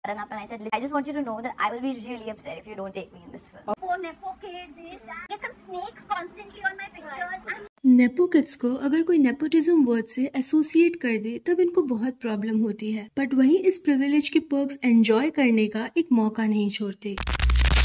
Karan up and I said, I just want you to know that I will be really upset if you don't take me in this film. Oh, nepo kid, this, get some snakes constantly on my pictures. Nepo kids को अगर कोई nepotism word से associate कर दे तब इनको बहुत problem होती है, बट वहीं इस प्रिविलेज के पर्क्स एंजॉय करने का एक मौका नहीं छोड़ते।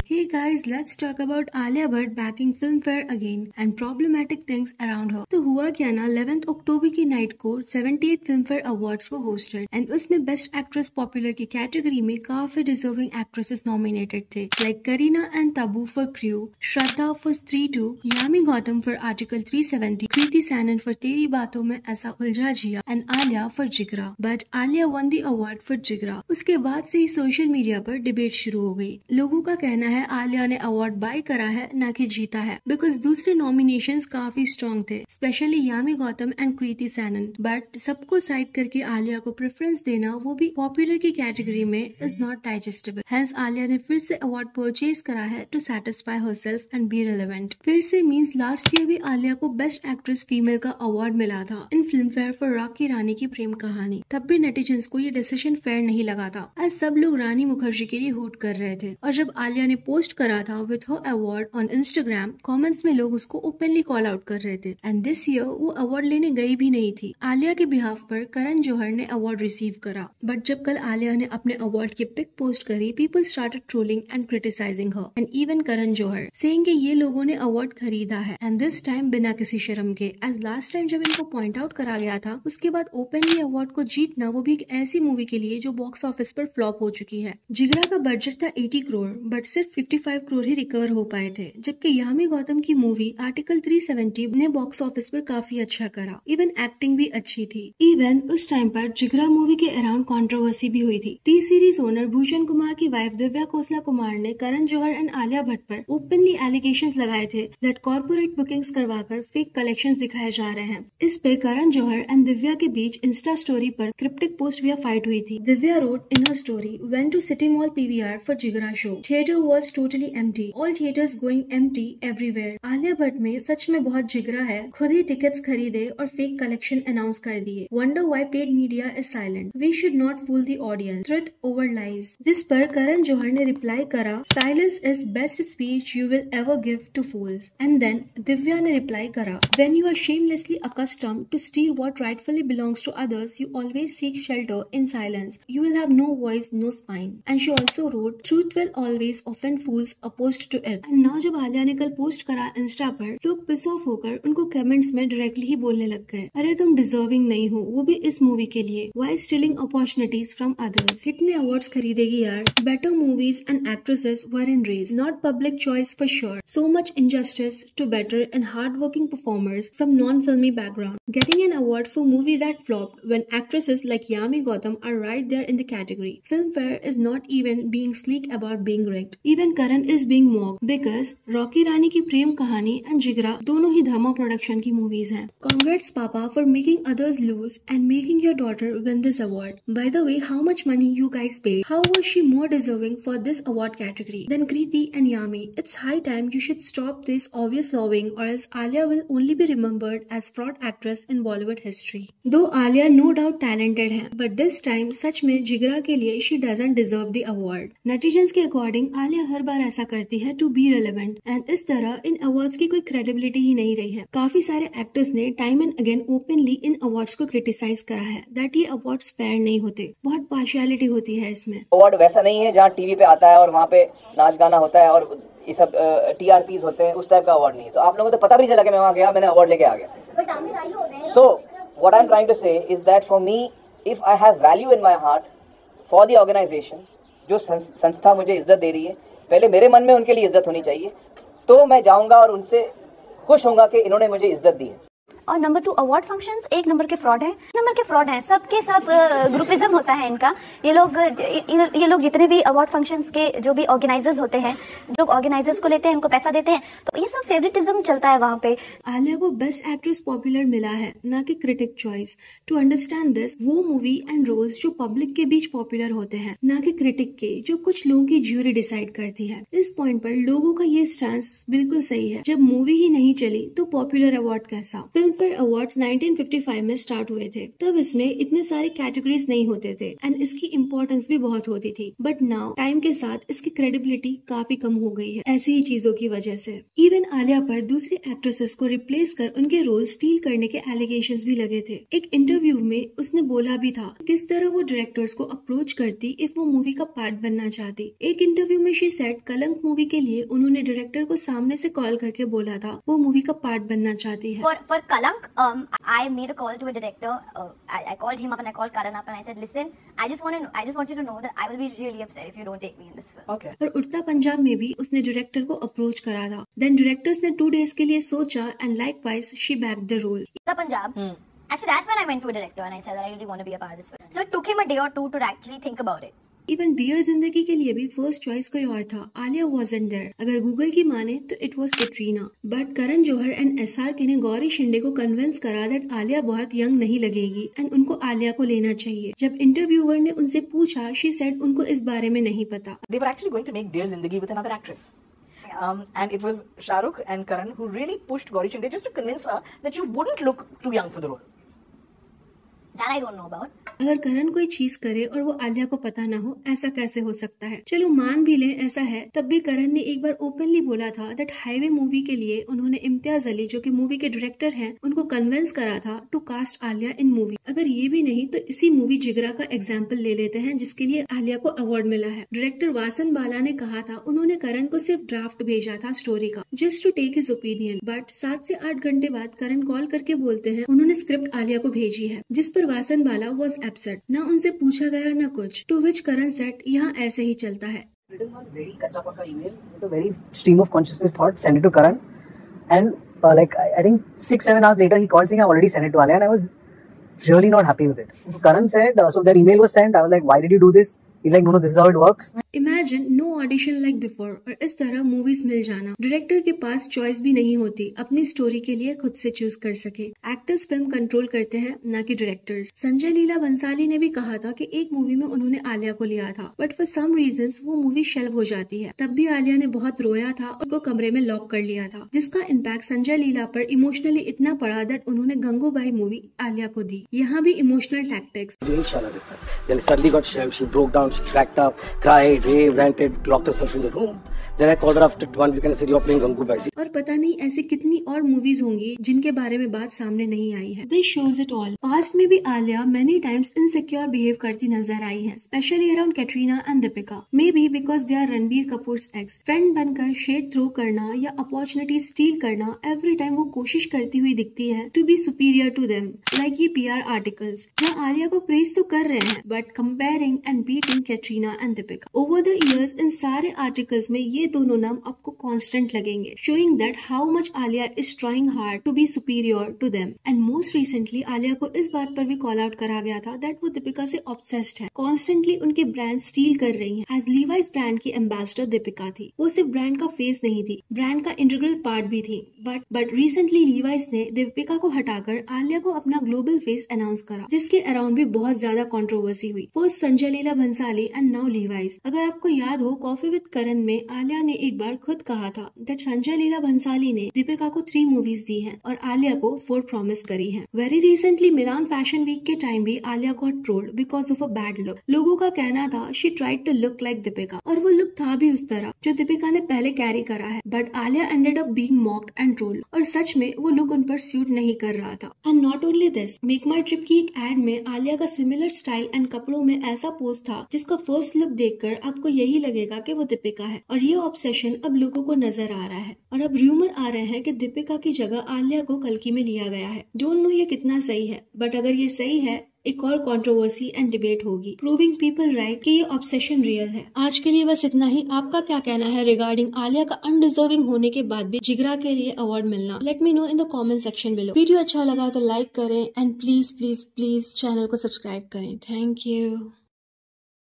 Hey guys, let's talk about Alia Bhatt backing Filmfare again and problematic things around her. तो हुआ क्या ना, 11 अक्टूबर की नाइट को 78th Filmfare Awards वो hosted and उसमें बेस्ट एक्ट्रेस पॉपुलर की कैटेगरी में काफी डिजर्विंग एक्ट्रेसेस नॉमिनेटेड थे, like Kareena and Tabu for Crew, Shraddha for Stree 2, Yami Gautam for Article 370, Kriti Sanon for Teri Baaton Mein Aisa Uljha Jiya and Alia for Jigra. But Alia won the award for Jigra. उसके बाद से ही सोशल मीडिया पर डिबेट शुरू हो गई। लोगों का कहना है आलिया ने अवार्ड बाय करा है ना कि जीता है, बिकॉज दूसरे नॉमिनेशंस काफी स्ट्रॉन्ग थे, specially Yami Gautam and Kriti Sanon. But सबको साइड करके आलिया को प्रेफरेंस देना, वो भी पॉपुलर की कैटेगरी में, is not digestible. Hence Alia ने फिर से अवार्ड परचेज करा है to satisfy herself and be relevant. फिर से मींस लास्ट ईयर भी आलिया को बेस्ट एक्ट्रेस फीमेल का अवार्ड मिला था in Filmfare for Rocky Rani Ki Prem कहानी। तब भी नेटिजन्स को ये डिसीजन फेयर नहीं लगा था, आज सब लोग रानी मुखर्जी के लिए होट कर रहे थे। और जब आलिया ने पोस्ट करा था with her award on Instagram, comments में लोग उसको ओपनली कॉल आउट कर रहे थे। एंड दिस ईयर वो अवार्ड लेने गई भी नहीं थी। आलिया के बिहाफ पर करण जौहर ने अवार्ड रिसीव करा, बट जब कल आलिया ने अपने अवार्ड की पिक पोस्ट करी, people started trolling and criticising her and even Karan Johar, saying कि ये लोगों ने अवार्ड खरीदा है एंड दिस टाइम बिना किसी शर्म के। एज लास्ट टाइम जब इनको पॉइंट आउट करा गया था, उसके बाद ओपनली अवार्ड को जीतना, वो भी एक ऐसी मूवी के लिए जो बॉक्स ऑफिस पर फ्लॉप हो चुकी है। जिगरा का बजट था 80 करोड़, बट सिर्फ 55 करोड़ ही रिकवर हो पाए थे, जबकि यामी गौतम की मूवी आर्टिकल 370 ने बॉक्स ऑफिस पर काफी अच्छा करा। इवन एक्टिंग भी अच्छी थी। इवन उस टाइम पर जिगरा मूवी के अराउंड कंट्रोवर्सी भी हुई थी। T series owner Bhushan Kumar की वाइफ दिव्या खोसला कुमार ने करण जौहर एंड आलिया भट्ट पर ओपनली एलिगेशंस लगाए थे दैट कॉर्पोरेट बुकिंग्स करवाकर फेक कलेक्शंस दिखाए जा रहे हैं। इस पे करण जौहर एंड दिव्या के बीच इंस्टा स्टोरी पर क्रिप्टिक पोस्ट विया फाइट हुई थी। Divya wrote in her story, went to city mall PVR for Jigra show, theatre was totally empty, all theatres going empty everywhere. Alia Bhatt में सच में बहुत जिगरा है, खुद ही टिकट्स खरीदे और फेक कलेक्शन अनाउंस कर दिए। Wonder why paid media is silent, we should not fool the audience, truth over lies. जिस पर करण जौहर ने रिप्लाई करा, silence is best speech you will ever give to fools. And then Divya ने reply करा, when you are shamelessly accustomed to steal what rightfully belongs to others, you always seek shelter in silence, you will have no voice, no spine. And she also wrote, truth will always offend fools opposed to it. And now जब आलिया ने कल post करा Insta पर, लोग piss off होकर उनको comments में directly ही बोलने लग गए, अरे तुम डिजर्विंग नहीं हो, वो भी इस मूवी के लिए, why stealing opportunities from others। कितने अवार्ड्स खरीदेगी यार, better movies and actresses were in race, not public choice for sure, so much injustice to better and hard-working performers from non-filmy background, getting an award for movie that flopped when actresses like Yami Gautam are right there in the category. Filmfare is not even being sleek about being rigged. Even Karan is being mocked because Rocky Rani की प्रेम कहानी and जिगरा दोनों ही धमा production की movies हैं। Congrats Papa for making others lose and making your daughter win this award. By the way, how much money you guys paid? How was she more deserving for this award category than Kriti and Yami? It's high time you should stop this obvious serving, or else Alia will only be remembered as fraud actress in Bollywood history. Though Alia no doubt talented है, but this time सच में जिगरा के लिए she doesn't deserve the award. Netizens के according Alia हर बार ऐसा करती है to be relevant, and इस तरह इन अवार्ड्स की कोई क्रेडिबिलिटी ही नहीं रही है। काफी सारे एक्टर्स ने time and again openly in awards को क्रिटिसाइज करा है दैट ये अवार्ड्स फेयर नहीं होते, बहुत पार्शियलिटी होती है इसमें। अवार्ड वैसा नहीं है जहाँ टीवी पे आता है और वहाँ पे नाच गाना होता है और ये सब टीआरपीज होते हैं, उस टाइप का अवार्ड नहीं है। तो आप लोगों को तो पता भी चला कि मैं वहाँ गया, मैंने अवार्ड लेके आ गया। So what I am trying to say is that for me, if I have value in my heart for the organisation, जो संस्था मुझे इज्जत दे रही है, पहले मेरे मन में उनके लिए इज्जत होनी चाहिए, तो मैं जाऊंगा और उनसे खुश होऊंगा कि इन्होंने मुझे इज्जत दी है। और नंबर 2, अवार्ड फंक्शंस एक नंबर के फ्रॉड हैं, सबके सब ग्रुपिज्म होता है इनका। ये लोग जितने भी अवार्ड फंक्शंस के जो भी ऑर्गेनाइजर्स होते हैं, जो ऑर्गेनाइजर्स को लेते हैं, इनको पैसा देते हैं, तो ये सब फेवरेटिज्म चलता है वहाँ पे। आलिया को बेस्ट एक्ट्रेस पॉपुलर मिला है, ना कि critic choice. To understand this, वो मूवी एंड रोल्स जो पब्लिक के बीच पॉपुलर होते हैं, ना कि क्रिटिक के, जो कुछ लोगों की ज्यूरी डिसाइड करती है। इस पॉइंट पर लोगों का ये स्टैंस बिल्कुल सही है। जब मूवी ही नहीं चली तो पॉपुलर अवार्ड कैसा। फिल्मफेयर अवार्ड्स 1955 में स्टार्ट हुए थे तब इसमें इतने सारे कैटेगरीज नहीं होते थे एंड इसकी इम्पोर्टेंस भी बहुत होती थी, बट नाउ टाइम के साथ इसकी क्रेडिबिलिटी काफी कम हो गई है ऐसी ही चीजों की वजह से। इवन आलिया पर दूसरी एक्ट्रेसेस को रिप्लेस कर उनके रोल स्टील करने के एलिगेशंस भी लगे थे। एक इंटरव्यू में उसने बोला भी था किस तरह वो डायरेक्टर्स को अप्रोच करती इफ वो मूवी का पार्ट बनना चाहती। एक इंटरव्यू में शी सेड कलंक मूवी के लिए उन्होंने डायरेक्टर को सामने से कॉल करके बोला था वो मूवी का पार्ट बनना चाहती है। For Kalank, I made a call to a director. I called him up and I called Karan up and I said, listen, I just want you to know that I will be really upset if you don't take me in this film. Okay. और उड़ता पंजाब में भी उसने director को approach करा था। Then directors ने 2 days के लिए सोचा and likewise she backed the role. Urta Punjab. Actually, that's when I went to a director and I said that I really want to be a part of this film. So it took him a day or two to actually think about it. Even dear Zindagi के लिए भी first choice कोई और था, Alia wasn't there. अगर Google की माने तो it was Katrina, but Karan Johar and SRK ने गौरी शिंदे को कन्विंस करा दैट आलिया बहुत यंग नहीं लगेगी एंड उनको आलिया को लेना चाहिए। जब इंटरव्यूअर ने उनसे पूछा, शी सेड उनको इस बारे में नहीं पता। They were actually going to make Dear Zindagi with another actress. And it was Shah Rukh and Karan who really pushed Gauri Shinde just to convince her that she wouldn't look too young for the role. That I don't know about. अगर करण कोई चीज करे और वो आलिया को पता ना हो, ऐसा कैसे हो सकता है? चलो मान भी लें ऐसा है, तब भी करण ने एक बार ओपनली बोला था दैट हाईवे मूवी के लिए उन्होंने इम्तियाज अली जो कि मूवी के डायरेक्टर हैं उनको कन्विंस करा था to cast Alia in movie. अगर ये भी नहीं तो इसी मूवी जिगरा का एग्जाम्पल ले लेते हैं जिसके लिए आलिया को अवार्ड मिला है। डायरेक्टर वासन बाला ने कहा था उन्होंने करण को सिर्फ ड्राफ्ट भेजा था स्टोरी का just to take his opinion, but 7 से 8 घंटे बाद करण कॉल करके बोलते हैं उन्होंने स्क्रिप्ट आलिया को भेजी है, जिस पर वासन बाला वॉज एब्सेंट। ना उनसे पूछा गया ना कुछ, टू विच करण सेट यहाँ ऐसे ही चलता है। Written one very कच्चा पक्का email with a very stream of consciousness thought, sent it to Karan, and like I think 6-7 hours later he called saying I already sent it to Alia and I was really not happy with it. So Karan said, so that email was sent. I was like, why did you do this? He's like, no, this is how it works. Imagine no audition like before और इस तरह movies मिल जाना। Director के पास choice भी नहीं होती अपनी story के लिए खुद से चूज कर सके। एक्टर्स फिल्म कंट्रोल करते हैं ना कि डायरेक्टर्स। संजय लीला बंसाली ने भी कहा था कि एक मूवी में उन्होंने आलिया को लिया था, बट फॉर सम रीजंस वो मूवी शेल्व हो जाती है। तब भी आलिया ने बहुत रोया था और को कमरे में लॉक कर लिया था, जिसका इम्पैक्ट संजय लीला पर इमोशनली इतना पड़ा दैट उन्होंने गंगूबाई मूवी आलिया को दी। यहाँ भी emotional tactics. Then it suddenly got shelved. She broke down, she cracked up, cried, raved, ranted, locked herself in the room. Then I called her after 1 week and I said, "You're playing Gangubai." और पता नहीं ऐसी कितनी और movies होंगी जिनके बारे में बात सामने नहीं आई है। This shows it all. Past में भी Alia many times insecure behave करती नजर आई है, specially around Katrina and Deepika. Maybe because they are Ranbir Kapoor's ex. Friend बनकर शेड थ्रो करना या अपॉर्चुनिटी स्टील करना, एवरी टाइम वो कोशिश करती हुई दिखती है to be superior to them. Like ये PR आर्टिकल्स जहाँ आलिया को प्रेज तो कर रहे हैं but comparing and beating Katrina and Deepika. Over the years in सारे आर्टिकल्स में ये दोनों नाम आपको कांस्टेंट लगेंगे, showing that how much Alia is trying hard to be superior to them. And most recently Alia को इस बात पर भी कॉल आउट करा गया था दैट वो दीपिका से ऑब्सेस्ड है, कॉन्स्टेंटली उनके ब्रांड स्टील कर रही है। एज लीवाइस ब्रांड की एम्बेसडर दीपिका थी, वो सिर्फ ब्रांड का फेस नहीं थी, ब्रांड का इंटीग्रल पार्ट भी थी। बट रिसेंटली लीवाइस ने दीपिका को हटाकर आलिया को अपना ग्लोबल फेस अनाउंस करा, जिसके अराउंड भी बहुत ज्यादा कंट्रोवर्सी हुई। First Sanjay Leela Bhansali and now Levi's. अगर आपको याद हो कॉफी विद करण में आलिया ने एक बार खुद कहा था दैट संजय लीला भंसाली ने दीपिका को 3 मूवीज दी हैं और आलिया को 4 प्रॉमिस करी हैं। Very recently Milan fashion week के टाइम भी Alia got trolled because of a bad look. लोगों का कहना था she tried to look like Deepika, और वो लुक था भी उस तरह जो दीपिका ने पहले कैरी करा है, but Alia ended up being mocked and trolled, और सच में वो लुक उन पर सूट नहीं कर रहा था। And not only this, make my trip की एक एड में आलिया का सिमिलर स्टाइल एंड कपड़ों में ऐसा पोज था जिसका फर्स्ट लुक देखकर आपको यही लगेगा कि वो दीपिका है, और ये ऑब्सेशन अब लोगों को नजर आ रहा है। और अब रूमर आ रहे हैं कि दीपिका की जगह आलिया को कल्कि में लिया गया है। डोंट नो ये कितना सही है, बट अगर ये सही है एक और कंट्रोवर्सी एंड डिबेट होगी, प्रूविंग पीपल राइट कि ये ऑब्सेशन रियल है। आज के लिए बस इतना ही। आपका क्या कहना है रिगार्डिंग आलिया का अनडिजर्विंग होने के बाद भी जिगरा के लिए अवार्ड मिलना? Let me know in the comment section below. Video अच्छा लगा तो लाइक करें and please please please channel को सब्सक्राइब करें। Thank you.